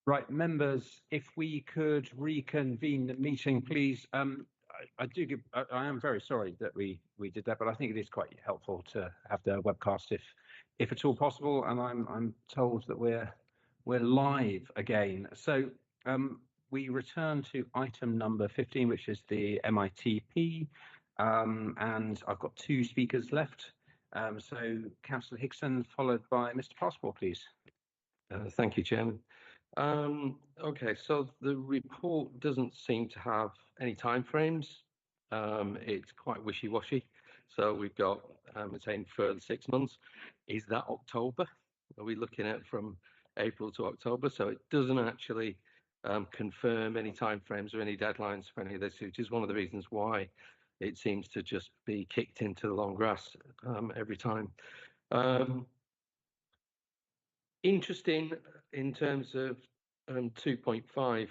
Right, members, if we could reconvene the meeting, please. I am very sorry that we did that, but I think it is quite helpful to have the webcast if at all possible. And I'm told that we're live again. So we return to item number 15, which is the MITP, and I've got two speakers left. So Councillor Hickson, followed by Mr. Passport, please. Thank you, Chairman. Okay, so the report doesn't seem to have any timeframes. It's quite wishy-washy. So we've got it's saying further 6 months. Is that October? Are we looking at from April to October? So it doesn't actually confirm any timeframes or any deadlines for any of this, which is one of the reasons why it seems to just be kicked into the long grass every time. Interesting in terms of 2.5.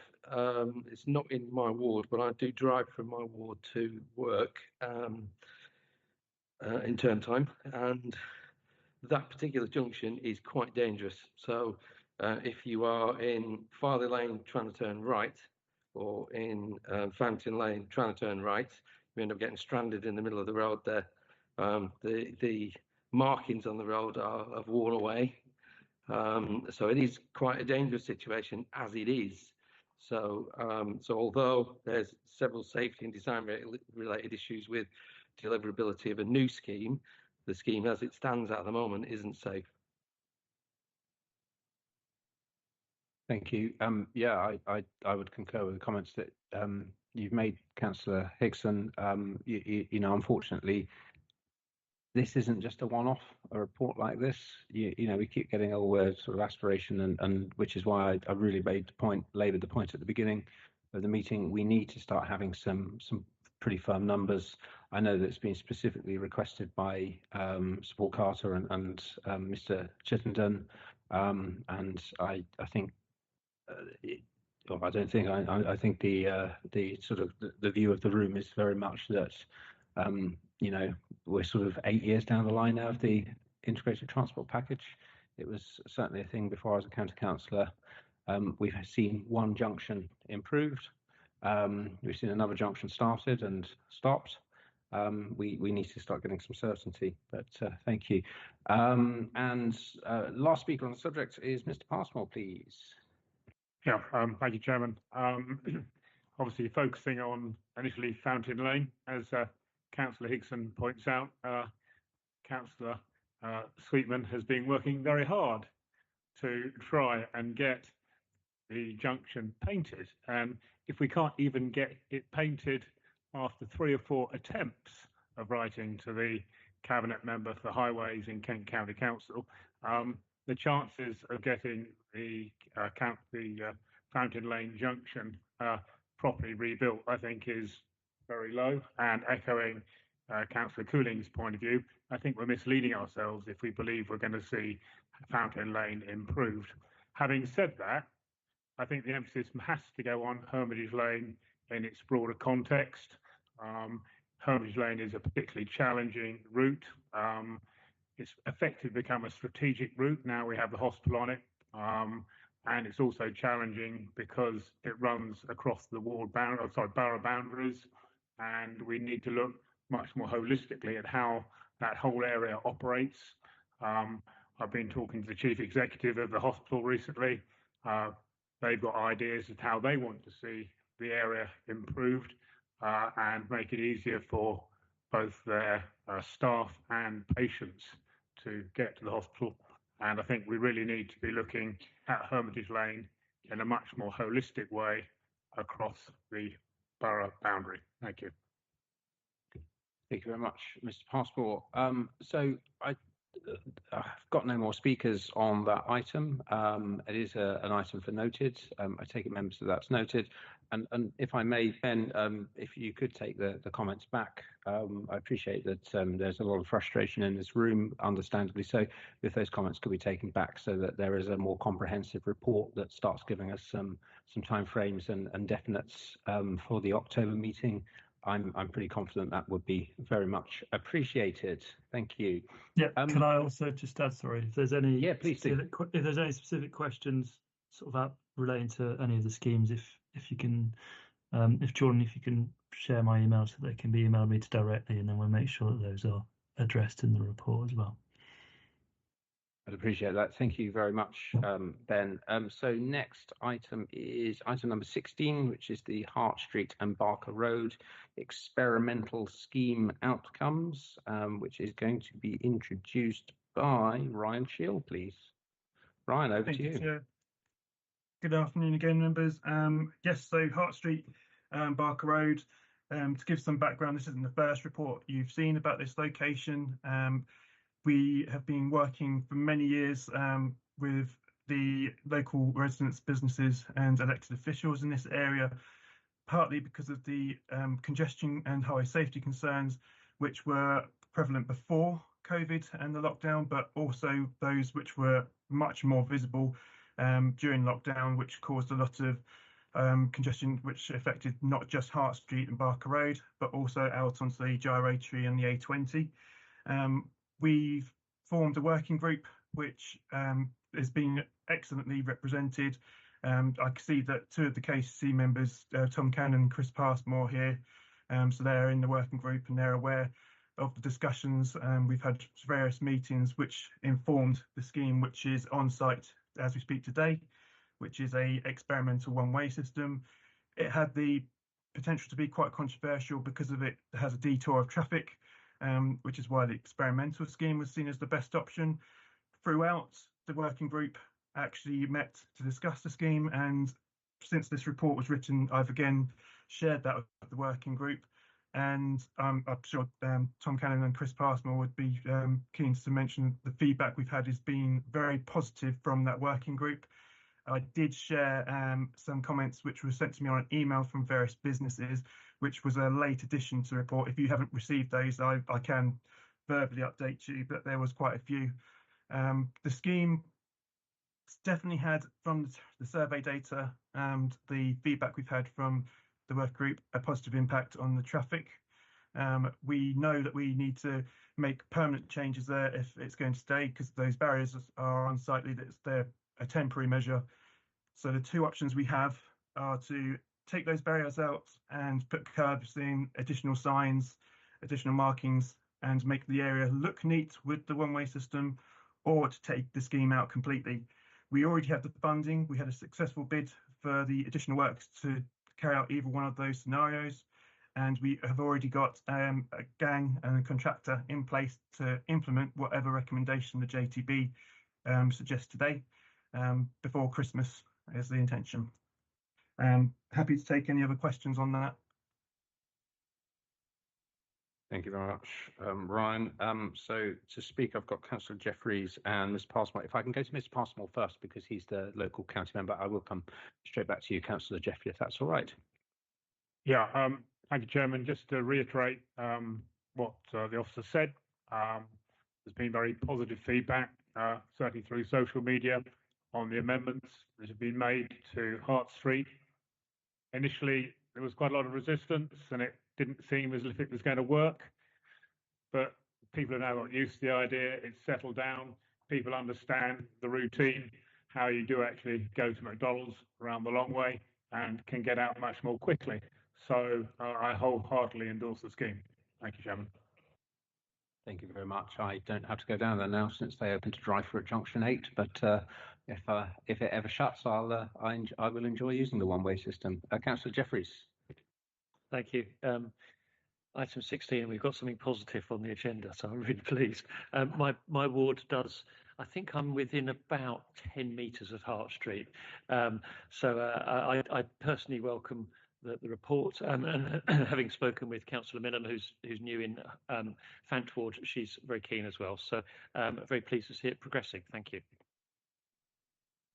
It's not in my ward, but I do drive from my ward to work in term time, and that particular junction is quite dangerous. So if you are in Farley Lane trying to turn right, or in Fountain Lane trying to turn right, you end up getting stranded in the middle of the road there. The markings on the road have worn away. So it is quite a dangerous situation as it is. So although there's several safety and design related issues with deliverability of a new scheme, the scheme as it stands at the moment isn't safe. Thank you. Yeah, I would concur with the comments that you've made, Councillor Hickson. You know, unfortunately, this isn't just a one-off, a report like this. You know, we keep getting all the sort of aspiration, and which is why I really laboured the point at the beginning of the meeting. We need to start having some pretty firm numbers. I know that it's been specifically requested by Paul Carter and Mr. Chittenden, and I think. I don't think I think the sort of the view of the room is very much that you know, we're sort of 8 years down the line now of the integrated transport package. It was certainly a thing before I was a county councillor. We've seen one junction improved. We've seen another junction started and stopped. We need to start getting some certainty, but thank you. And last speaker on the subject is Mr. Passmore, please. Yeah, thank you, Chairman. Obviously focusing on initially Fountain Lane, as Councillor Hickson points out, Councillor Sweetman has been working very hard to try and get the junction painted. And if we can't even get it painted after 3 or 4 attempts of writing to the Cabinet Member for Highways in Kent County Council, the chances of getting the Fountain Lane junction properly rebuilt, I think, is very low. And echoing Councillor Cooling's point of view, I think we're misleading ourselves if we believe we're going to see Fountain Lane improved. Having said that, I think the emphasis has to go on Hermitage Lane in its broader context. Hermitage Lane is a particularly challenging route. It's effectively become a strategic route. Now we have the hospital on it. And it's also challenging because it runs across the borough boundaries, and we need to look much more holistically at how that whole area operates. I've been talking to the chief executive of the hospital recently. They've got ideas of how they want to see the area improved and make it easier for both their staff and patients to get to the hospital. And I think we really need to be looking at Hermitage Lane in a much more holistic way across the borough boundary. Thank you. Thank you very much, Mr. Passport. So I've got no more speakers on that item. It is an item for noted. I take it, members, that that's noted. And if I may, Ben, if you could take the comments back, I appreciate that there's a lot of frustration in this room, understandably so. If those comments could be taken back so that there is a more comprehensive report that starts giving us some timeframes and definites for the October meeting, I'm pretty confident that would be very much appreciated. Thank you. Yeah. Can I also just add, sorry, if there's any, yeah, please do. If there's any specific questions sort of relating to any of the schemes, if you can, if Jordan, if you can share my email so they can be emailed me directly, and then we'll make sure that those are addressed in the report as well. I'd appreciate that. Thank you very much, Ben. So next item is item number 16, which is the Hart Street and Barker Road experimental scheme outcomes, which is going to be introduced by Ryan Shield, please. Ryan, over to you. Chair. Good afternoon again, members. Yes, so Hart Street, Barker Road. To give some background, this isn't the first report you've seen about this location. We have been working for many years with the local residents, businesses and elected officials in this area, partly because of the congestion and high safety concerns which were prevalent before COVID and the lockdown, but also those which were much more visible during lockdown, which caused a lot of congestion, which affected not just Hart Street and Barker Road, but also out onto the Gyratory and the A20. We've formed a working group which has been excellently represented. I can see that two of the KCC members, Tom Cannon and Chris Passmore here, so they're in the working group and they're aware of the discussions. We've had various meetings which informed the scheme, which is on site as we speak today, which is a experimental one-way system. It had the potential to be quite controversial because of it has a detour of traffic, which is why the experimental scheme was seen as the best option. Throughout, the working group actually met to discuss the scheme, and since this report was written, I've again shared that with the working group, and I'm sure Tom Cannon and Chris Passmore would be keen to mention the feedback we've had has been very positive from that working group. I did share some comments which were sent to me on an email from various businesses, which was a late addition to the report. If you haven't received those, I can verbally update you, but there was quite a few. The scheme definitely had, from the survey data and the feedback we've had from the work group, a positive impact on the traffic. We know that we need to make permanent changes there if it's going to stay, because those barriers are unsightly, that they're a temporary measure. So the two options we have are to take those barriers out and put curbs in, additional signs, additional markings, and make the area look neat with the one-way system, or to take the scheme out completely. We already have the funding. We had a successful bid for the additional works to carry out either one of those scenarios, and we have already got a gang and a contractor in place to implement whatever recommendation the JTB suggests today. Before Christmas is the intention. Happy to take any other questions on that. Thank you very much, Ryan. So to speak, I've got Councillor Jeffries and Mr. Passmore. If I can go to Mr. Passmore first, because he's the local county member, I will come straight back to you, Councillor Jeffries, if that's all right. Yeah, thank you, Chairman. Just to reiterate what the officer said, there's been very positive feedback, certainly through social media, on the amendments that have been made to Hart Street. Initially, there was quite a lot of resistance and it didn't seem as if it was going to work, but people have now got used to the idea. It's settled down. People understand the routine, how you do actually go to McDonald's around the long way and can get out much more quickly. So I wholeheartedly endorse the scheme. Thank you, Chairman. Thank you very much. I don't have to go down there now since they open to drive-through at Junction 8, but if it ever shuts, I will enjoy using the one-way system. Councillor Jeffries. Thank you. Item 16, we've got something positive on the agenda, so I'm really pleased. My ward does, I think I'm within about 10 metres of Hart Street. So I personally welcome the report, and having spoken with Councillor Minham, who's new in Fant Ward, she's very keen as well. So very pleased to see it progressing. Thank you.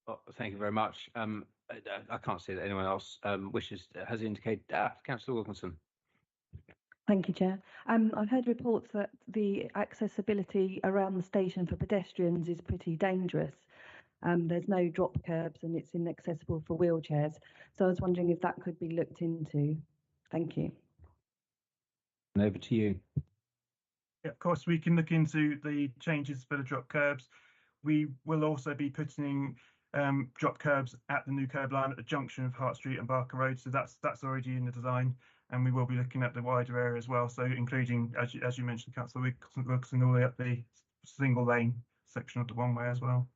Well, thank you very much. I can't see that anyone else has indicated. Councillor Wilkinson. Thank you, Chair. I've heard reports that the accessibility around the station for pedestrians is pretty dangerous. There's no drop curbs and it's inaccessible for wheelchairs. So I was wondering if that could be looked into. Thank you. And over to you. Yeah, of course, we can look into the changes for the drop curbs. We will also be putting drop curbs at the new curb line at the junction of Hart Street and Barker Road. So that's already in the design, and we will be looking at the wider area as well. So including, as you mentioned, Councillor Wilkinson, all the way up the single lane section of the one way as well.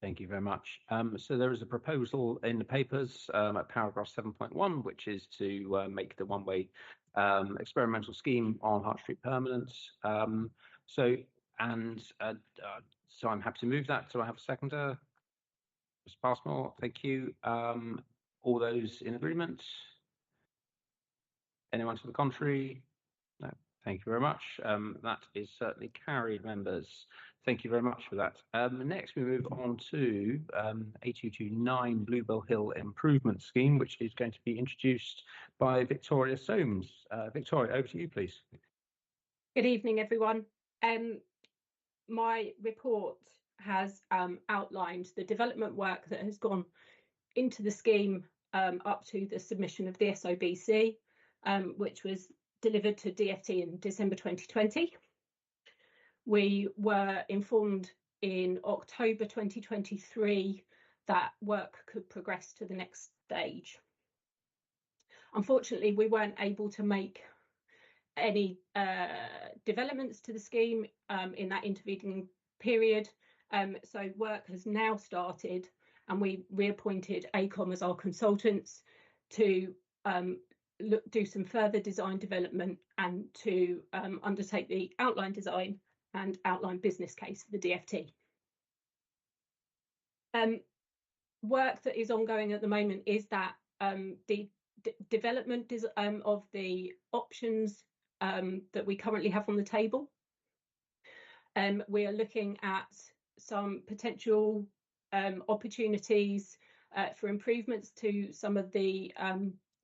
Thank you very much. So there is a proposal in the papers at paragraph 7.1, which is to make the one-way experimental scheme on Hart Street permanent. So I'm happy to move that. Do I have a seconder? Mr. Passmore, thank you. All those in agreement? Anyone to the contrary? No. Thank you very much. That is certainly carried, members. Thank you very much for that. Next, we move on to A229 Bluebell Hill Improvement Scheme, which is going to be introduced by Victoria Soames. Victoria, over to you, please. Good evening, everyone. My report has outlined the development work that has gone into the scheme up to the submission of the SOBC, which was delivered to DFT in December 2020. We were informed in October 2023 that work could progress to the next stage. Unfortunately, we weren't able to make any developments to the scheme in that intervening period. So work has now started, and we reappointed ACOM as our consultants to do some further design development and to undertake the outline design and outline business case for the DFT. Work that is ongoing at the moment is that the development of the options that we currently have on the table. We are looking at some potential opportunities for improvements to some of the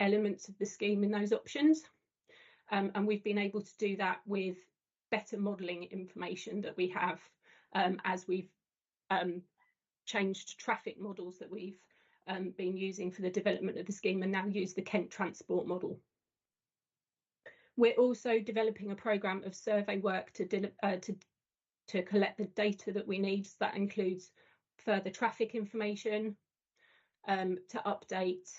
elements of the scheme in those options. And we've been able to do that with better modelling information that we have as we've changed traffic models that we've been using for the development of the scheme, and now use the Kent transport model. We're also developing a programme of survey work to collect the data that we need. So that includes further traffic information, to update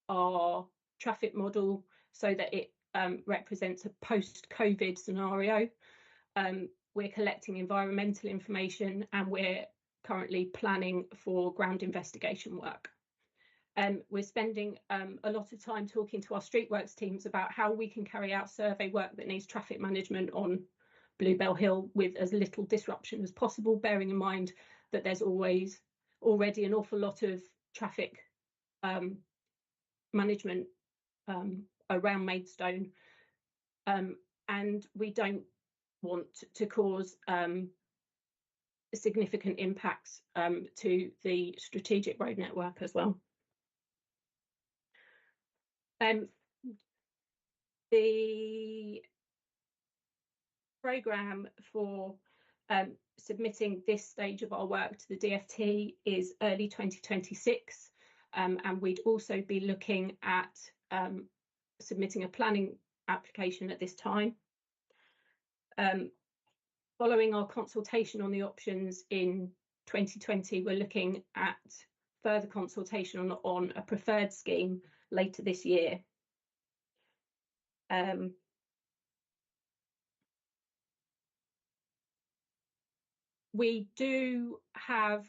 our traffic model so that it represents a post-COVID scenario. We're collecting environmental information, and we're currently planning for ground investigation work. We're spending a lot of time talking to our streetworks teams about how we can carry out survey work that needs traffic management on Bluebell Hill with as little disruption as possible, bearing in mind that there's already an awful lot of traffic management around Maidstone, and we don't want to cause significant impacts to the strategic road network as well. The programme for submitting this stage of our work to the DFT is early 2026, and we'd also be looking at submitting a planning application at this time. Following our consultation on the options in 2020, we're looking at further consultation on a preferred scheme later this year. We do have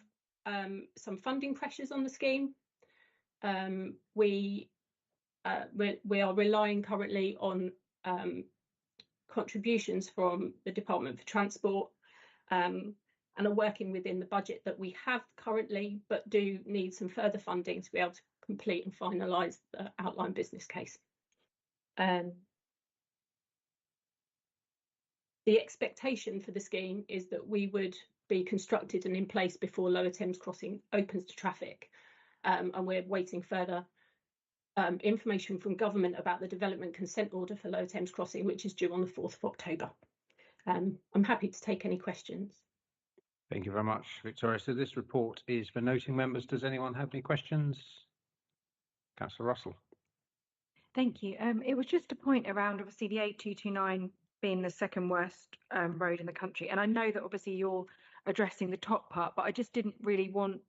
some funding pressures on the scheme. We are relying currently on contributions from the Department for Transport, and are working within the budget that we have currently, but do need some further funding to be able to complete and finalise the outline business case. The expectation for the scheme is that we would be constructed and in place before Lower Thames Crossing opens to traffic, and we're waiting further information from government about the development consent order for Lower Thames Crossing, which is due on the 4th of October. I'm happy to take any questions. Thank you very much, Victoria. So this report is for noting members. Does anyone have any questions? Councillor Russell. Thank you. It was just a point around, obviously, the A229 being the second worst road in the country. And I know that obviously you're addressing the top part, but I just didn't really want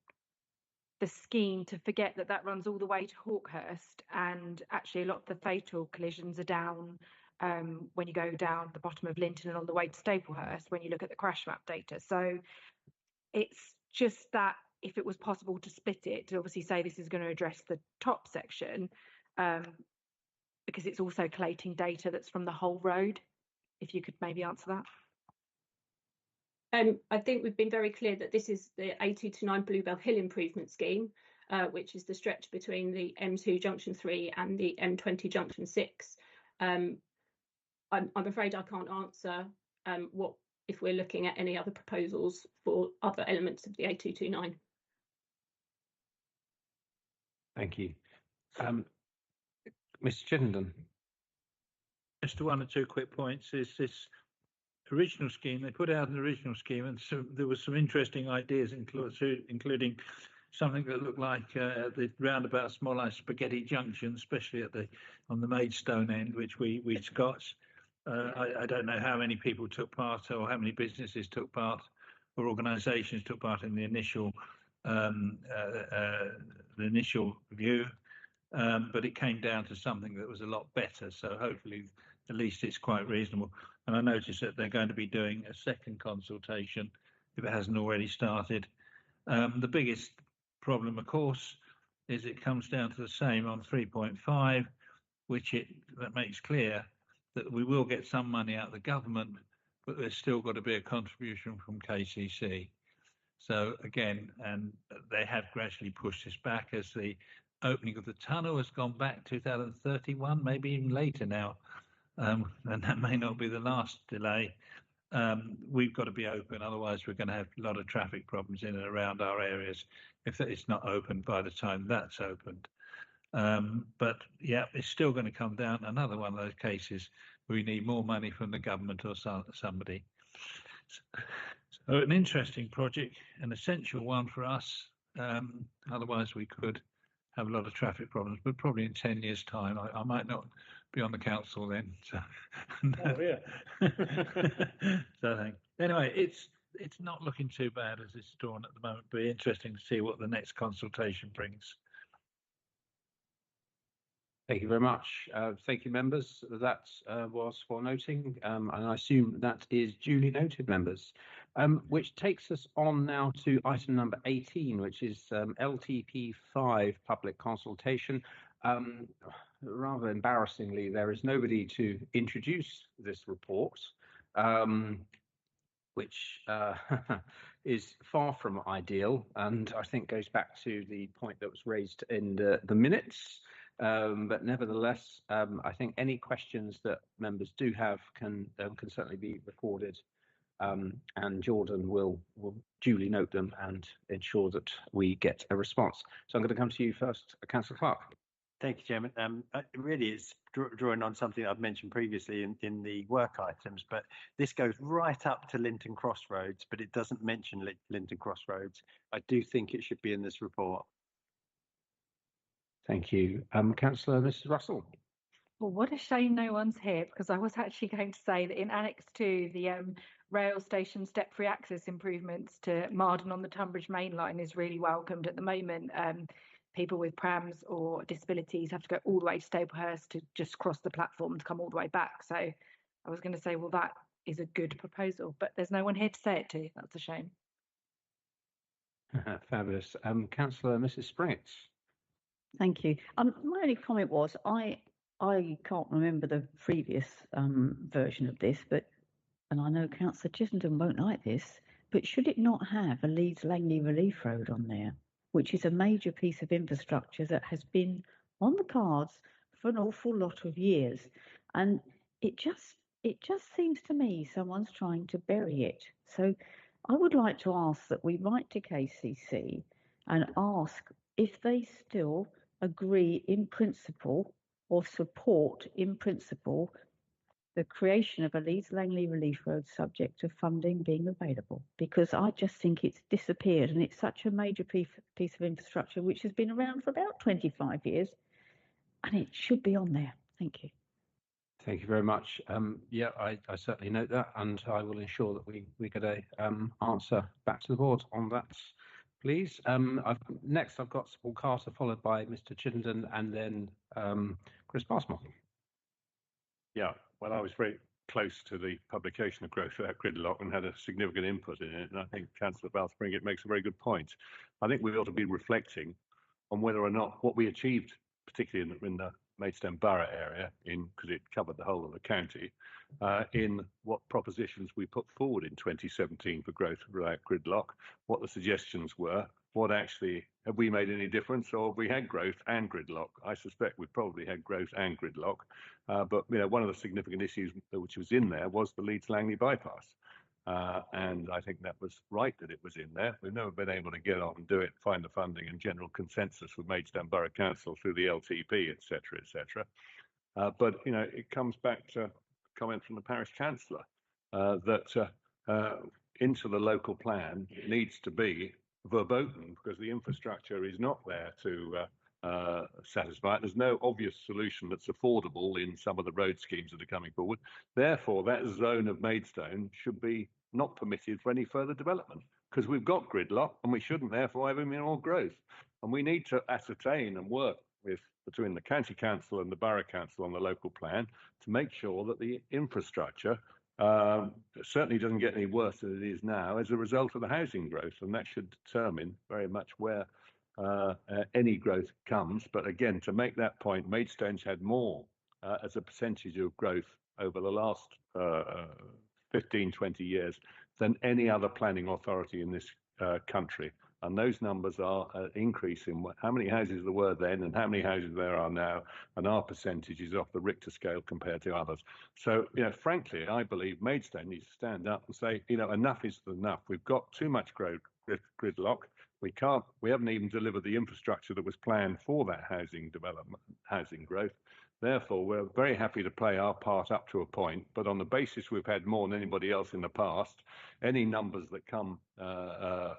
the scheme to forget that that runs all the way to Hawkhurst, and actually a lot of the fatal collisions are down when you go down the bottom of Linton and on the way to Staplehurst when you look at the crash map data. So it's just that if it was possible to split it, to obviously say this is going to address the top section, because it's also collating data that's from the whole road, if you could maybe answer that. I think we've been very clear that this is the A229 Bluebell Hill Improvement Scheme, which is the stretch between the M2 Junction 3 and the M20 Junction 6. I'm afraid I can't answer what if we're looking at any other proposals for other elements of the A229. Thank you. Mr. Chittenden. Just one or two quick points. Is this original scheme, they put out an original scheme, and so there was some interesting ideas, including something that looked like the roundabouts, more like spaghetti junction, especially on the Maidstone end, which we Scots. I don't know how many people took part, or how many businesses took part, or organisations took part in the initial view, but it came down to something that was a lot better. So hopefully, at least it's quite reasonable. And I noticed that they're going to be doing a second consultation, if it hasn't already started. The biggest problem, of course, is it comes down to the same on 3.5, that makes clear that we will get some money out of the government, but there's still got to be a contribution from KCC. So again, and they have gradually pushed this back as the opening of the tunnel has gone back 2031, maybe even later now. And that may not be the last delay. We've got to be open, otherwise we're going to have a lot of traffic problems in and around our areas if it's not open by the time that's opened. But yeah, it's still going to come down. Another one of those cases where we need more money from the government or somebody. So an interesting project, an essential one for us. Otherwise we could have a lot of traffic problems, but probably in 10 years' time, I might not be on the council then. So, Oh, yeah. so anyway, it's not looking too bad as it's drawn at the moment. But interesting to see what the next consultation brings. Thank you very much. Thank you, members. That was for noting, and I assume that is duly noted, members. Which takes us on now to item number 18, which is LTP5 public consultation. Rather embarrassingly, there is nobody to introduce this report, which is far from ideal, and I think goes back to the point that was raised in the minutes. But nevertheless, I think any questions that members do have can certainly be recorded, and Jordan will duly note them and ensure that we get a response. So I'm going to come to you first, Councillor Clark. Thank you, Chairman. Really, it's drawing on something I've mentioned previously in the work items, but this goes right up to Linton Crossroads, but it doesn't mention Linton Crossroads. I do think it should be in this report. Thank you. Councillor Mrs. Russell. Well, what a shame no one's here, because I was actually going to say that in Annex 2, the rail station step-free access improvements to Marden on the Tunbridge main line is really welcomed at the moment. People with prams or disabilities have to go all the way to Staplehurst to just cross the platform to come all the way back. So I was going to say, well, that is a good proposal, but there's no one here to say it to. That's a shame. Fabulous. Councillor Mrs. Spriggs. Thank you. My only comment was I can't remember the previous version of this, and I know Councillor Chittenden won't like this, but should it not have a Leeds Langley Relief Road on there, which is a major piece of infrastructure that has been on the cards for an awful lot of years, and it just seems to me someone's trying to bury it. So I would like to ask that we write to KCC and ask if they still agree in principle or support in principle the creation of a Leeds Langley Relief Road subject to funding being available, because I just think it's disappeared, and it's such a major piece of infrastructure which has been around for about 25 years, and it should be on there. Thank you. Thank you very much. Yeah, I certainly note that, and I will ensure that we get a answer back to the board on that, please. Next, I've got Paul Carter, followed by Mr. Chittenden, and then Chris Passmore. Yeah, well, I was very close to the publication of Growth Without Gridlock and had a significant input in it. And I think Councillor Balspring makes a very good point. I think we ought to be reflecting on whether or not what we achieved, particularly in the Maidstone Borough area, because it covered the whole of the county, in what propositions we put forward in 2017 for Growth Without Gridlock, what the suggestions were, what actually have we made any difference, or have we had growth and gridlock? I suspect we've probably had growth and gridlock, but one of the significant issues which was in there was the Leeds Langley bypass. And I think that was right that it was in there. We've never been able to get on and do it, find the funding and general consensus with Maidstone Borough Council through the LTP, etc., etc. But it comes back to a comment from the parish councillor that into the local plan needs to be verboten, because the infrastructure is not there to satisfy it. There's no obvious solution that's affordable in some of the road schemes that are coming forward. Therefore, that zone of Maidstone should be not permitted for any further development, because we've got gridlock and we shouldn't therefore have any more growth. And we need to ascertain and work between the county council and the borough council on the local plan to make sure that the infrastructure certainly doesn't get any worse than it is now as a result of the housing growth, and that should determine very much where any growth comes. But again, to make that point, Maidstone's had more as a percentage of growth over the last 15, 20 years than any other planning authority in this country. And those numbers are increasing. How many houses there were then and how many houses there are now, and our percentage is off the Richter scale compared to others. So, frankly, I believe Maidstone needs to stand up and say, enough is enough. We've got too much gridlock. We haven't even delivered the infrastructure that was planned for that housing development, housing growth. Therefore, we're very happy to play our part up to a point, but on the basis we've had more than anybody else in the past, any numbers that come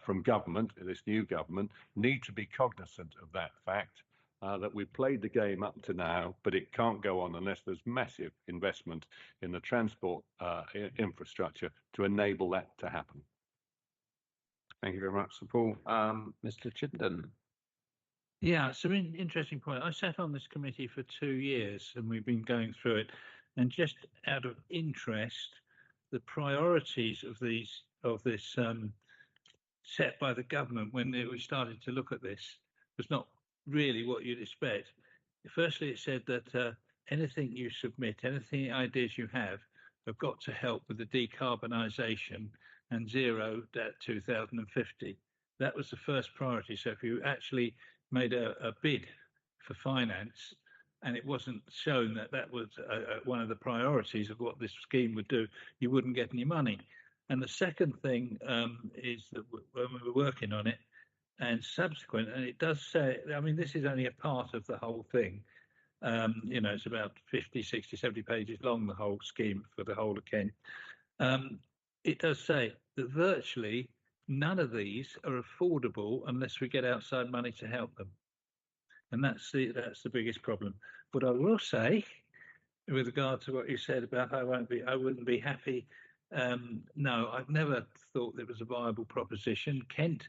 from government, this new government, need to be cognizant of that fact, that we've played the game up to now, but it can't go on unless there's massive investment in the transport infrastructure to enable that to happen. Thank you very much, Sir Paul. Mr. Chittenden. Yeah, it's an interesting point. I sat on this committee for 2 years and we've been going through it. And just out of interest, the priorities of this set by the government when we started to look at this was not really what you'd expect. Firstly, it said that anything you submit, anything ideas you have got to help with the decarbonisation and zero at 2050. That was the first priority. So if you actually made a bid for finance and it wasn't shown that that was one of the priorities of what this scheme would do, you wouldn't get any money. And the second thing is that when we were working on it and subsequent, and it does say, I mean, this is only a part of the whole thing. It's about 50, 60, 70 pages long, the whole scheme for the whole of Kent. It does say that virtually none of these are affordable unless we get outside money to help them. And that's the biggest problem. But I will say, with regard to what you said about I wouldn't be happy. No, I've never thought it was a viable proposition. Kent,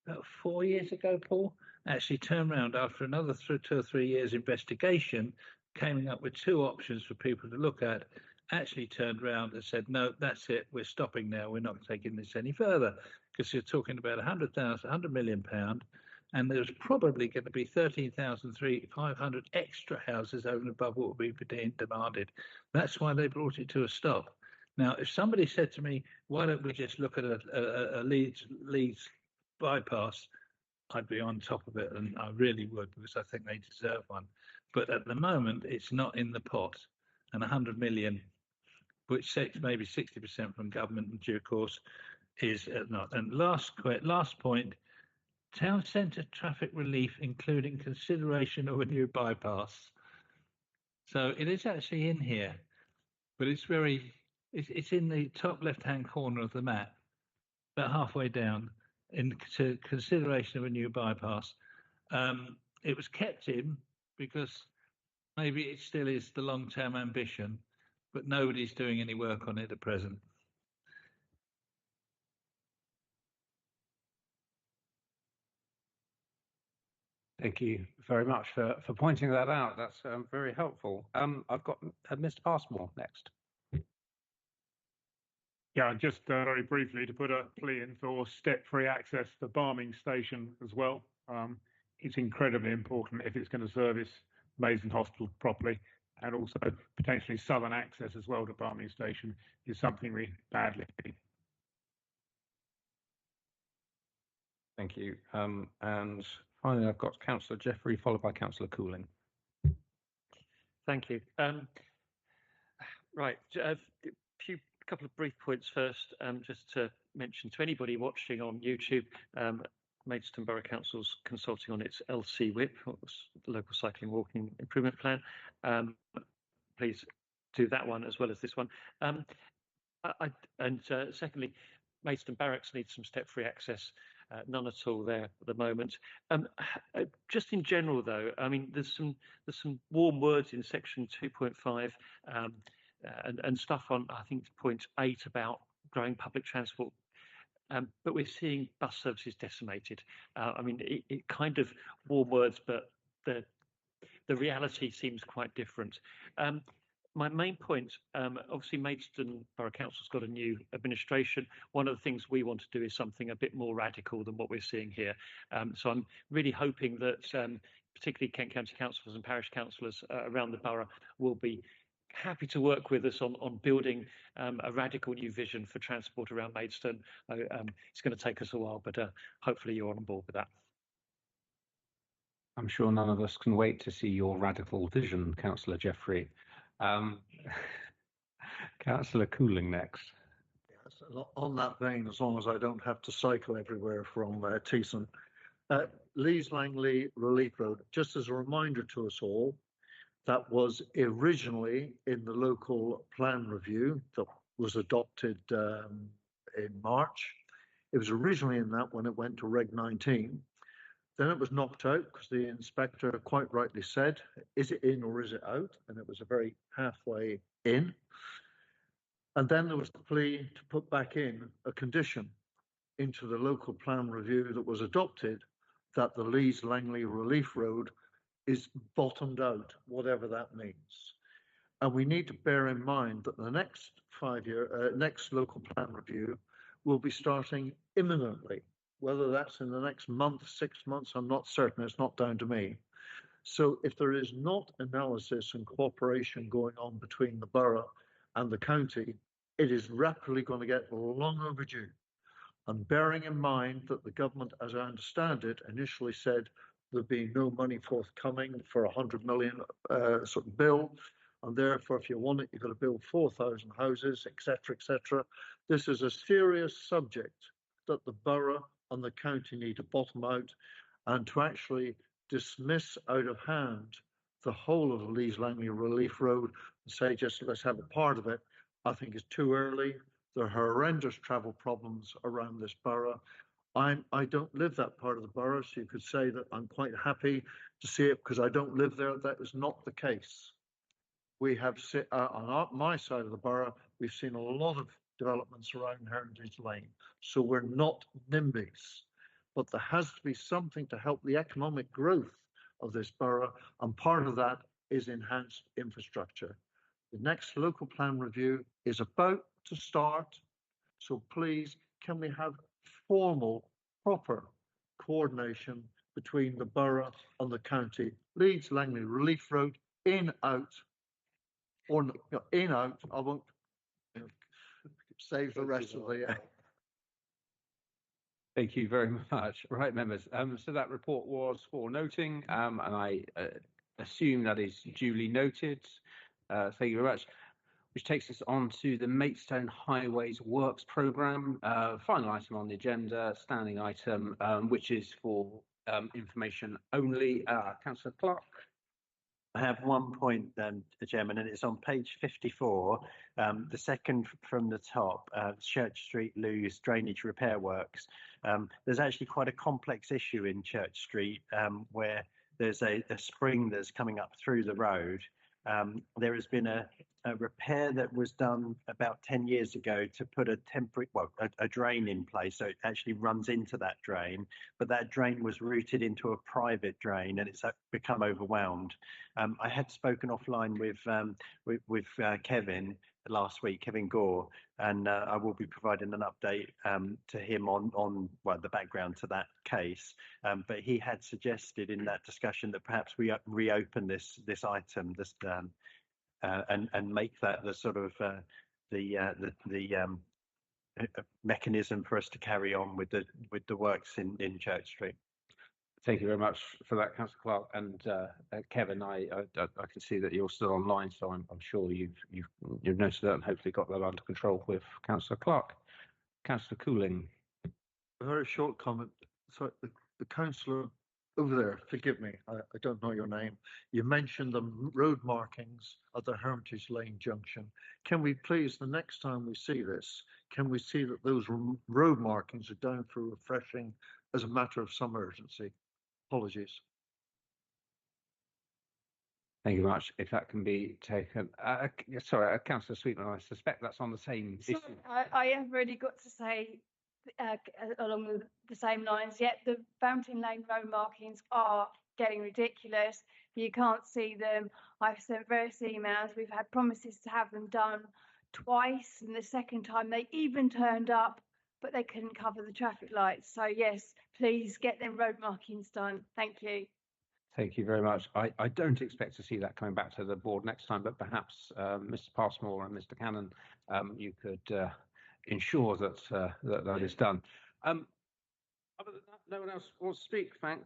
about 4 years ago, Paul, actually turned around after another 2 or 3 years investigation, came up with 2 options for people to look at, actually turned around and said, no, that's it, we're stopping now, we're not taking this any further, because you're talking about £100 million, and there's probably going to be 13,500 extra houses over and above what would be being demanded. That's why they brought it to a stop. Now, if somebody said to me, why don't we just look at a Leeds bypass, I'd be on top of it, and I really would, because I think they deserve one. But at the moment, it's not in the pot, and 100 million, which maybe 60% from government in due course, is not. And last point, town centre traffic relief, including consideration of a new bypass. So it is actually in here, but it's in the top left-hand corner of the map, about halfway down, into consideration of a new bypass. It was kept in because Maybe it still is the long-term ambition, but nobody's doing any work on it at present. Thank you very much for pointing that out. That's very helpful. I've got Mr. Passmore next. Yeah, just very briefly to put a plea in for step-free access to Barming Station as well. It's incredibly important if it's going to service Maidstone Hospital properly, and also potentially southern access as well to Barming Station is something we badly need. Thank you. And finally, I've got Councillor Jeffrey, followed by Councillor Cooling. Thank you. Right, a couple of brief points first, just to mention to anybody watching on YouTube, Maidstone Borough Council's consulting on its LC WIP, the Local Cycling Walking Improvement Plan. Please do that one as well as this one. Secondly, Maidstone Barracks needs some step-free access. None at all there at the moment. Just in general, though, I mean, there's some warm words in section 2.5 and stuff on, I think, point 8 about growing public transport. But we're seeing bus services decimated. I mean, it kind of warm words, but the reality seems quite different. My main point, obviously Maidstone Borough Council's got a new administration. One of the things we want to do is something a bit more radical than what we're seeing here. So I'm really hoping that particularly Kent County councillors and parish councillors around the borough will be happy to work with us on building a radical new vision for transport around Maidstone. It's going to take us a while, but hopefully you're on board with that. I'm sure none of us can wait to see your radical vision, Councillor Jeffrey. Councillor Cooling next. Yes, on that vein, as long as I don't have to cycle everywhere from Teesson, Lees Langley Relief Road, just as a reminder to us all, that was originally in the local plan review that was adopted in March. It was originally in that when it went to Reg 19. Then it was knocked out because the inspector quite rightly said, is it in or is it out? And it was a very halfway in. And then there was the plea to put back in a condition into the local plan review that was adopted that the Lees Langley Relief Road is bottomed out, whatever that means. And we need to bear in mind that the next next local plan review will be starting imminently. Whether that's in the next month, 6 months, I'm not certain. It's not down to me. So if there is not analysis and cooperation going on between the borough and the county, it is rapidly going to get long overdue. And bearing in mind that the government, as I understand it, initially said there'd be no money forthcoming for 100 million sort of bill, and therefore if you want it, you've got to build 4,000 houses, etc., etc. This is a serious subject that the borough and the county need to bottom out, and to actually dismiss out of hand the whole of the Lees Langley Relief Road and say just let's have a part of it, I think is too early. There are horrendous travel problems around this borough. I don't live that part of the borough, so you could say that I'm quite happy to see it because I don't live there. That is not the case. We have on my side of the borough, we've seen a lot of developments around Heritage Lane. So we're not NIMBYs, but there has to be something to help the economic growth of this borough. And part of that is enhanced infrastructure. The next local plan review is about to start. So please, can we have formal, proper coordination between the borough and the county? Leeds Langley Relief Road, in, out, or in, out. I won't save the rest of the. Thank you very much. Right, members. So that report was for noting, and I assume that is duly noted. Thank you very much. Which takes us on to the Maidstone Highways Works Programme, final item on the agenda, standing item, which is for information only. Councillor Clark. I have 1 point then, Chairman, and it's on page 54, the second from the top, Church Street Lewes drainage repair works. There's actually quite a complex issue in Church Street where there's a spring that's coming up through the road. There has been a repair that was done about 10 years ago to put a temporary, a drain in place, so it actually runs into that drain, but that drain was routed into a private drain and it's become overwhelmed. I had spoken offline with Kevin last week, Kevin Gore, and I will be providing an update to him on the background to that case. But he had suggested in that discussion that perhaps we reopen this item, and make that the sort of mechanism for us to carry on with the works in Church Street. Thank you very much for that, Councillor Clark. And Kevin, I can see that you're still online, so I'm sure you've noticed that and hopefully got that under control with Councillor Clark. Councillor Cooling. A very short comment. So the councillor over there, forgive me, I don't know your name. You mentioned the road markings at the Hermitage Lane junction. Can we please, the next time we see this, can we see that those road markings are down for refreshing as a matter of some urgency? Apologies. Thank you very much. If that can be taken, sorry, Councillor Sweetman, I suspect that's on the same issue. I have really got to say, along the same lines, yet the Fountain Lane road markings are getting ridiculous. You can't see them. I've sent various emails. We've had promises to have them done twice, and the second time they even turned up, but they couldn't cover the traffic lights. So yes, please get them road markings done. Thank you. Thank you very much. I don't expect to see that coming back to the board next time, but perhaps Mr. Passmore and Mr. Cannon, you could ensure that that is done. Other than that, no one else wants to speak. Thank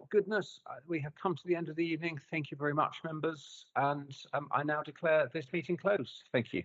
goodness. We have come to the end of the evening. Thank you very much, members. And I now declare this meeting closed. Thank you.